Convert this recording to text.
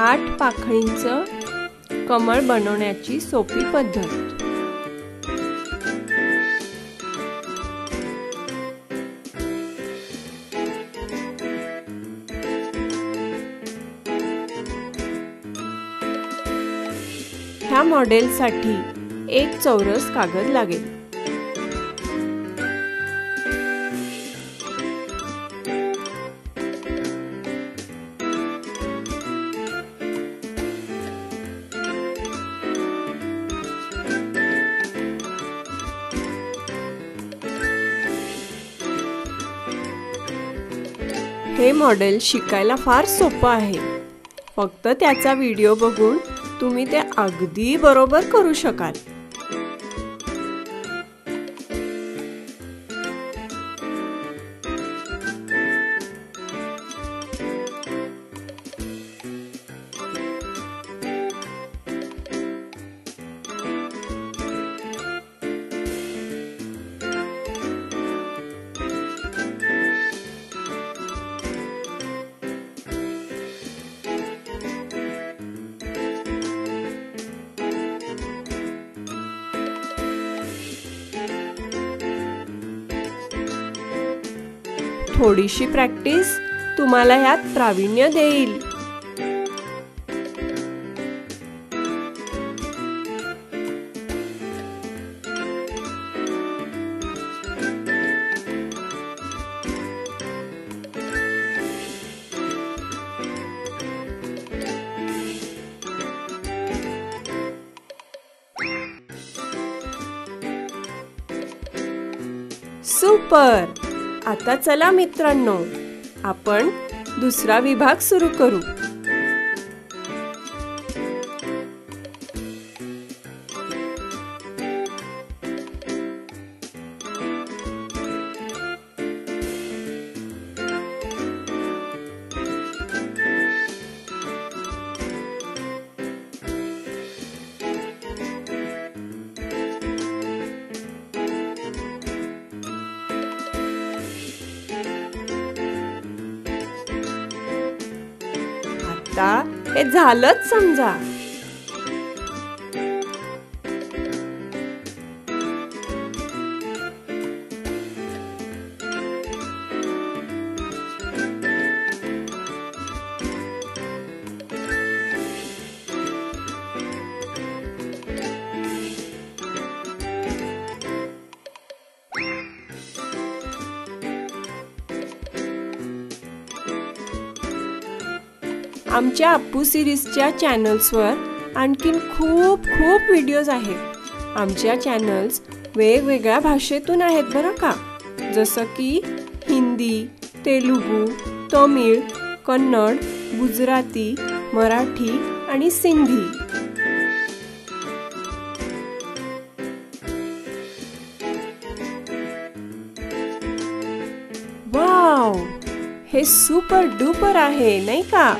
8 पाकळींचं कमळ बनवण्याची सोपी पद्धत। ह्या मॉडेलसाठी एक चौरस कागद लागेल। हे मॉडेल शिकायला फार सोपं आहे। फक्त त्याचा व्हिडिओ बघून तुम्ही ते अगदी बरोबर करू शकाल। थोडीशी प्रॅक्टिस तुम्हाला ह्यात प्रावीण्य देईल। सुपर! आता चला मित्रांनो, आपण दुसरा विभाग सुरू करू। आता हे झालंच समजा। आमच्या अप्पू सिरीजच्या चॅनल्सवर आणखीन खूप व्हिडिओज आहेत। आमच्या चॅनल्स वेगवेगळ्या भाषेतून आहेत बरं का, जसं की हिंदी, तेलुगू, तमिळ, कन्नड, गुजराती, मराठी आणि सिंधी। वाव! हे सुपर डुपर आहे नाही का?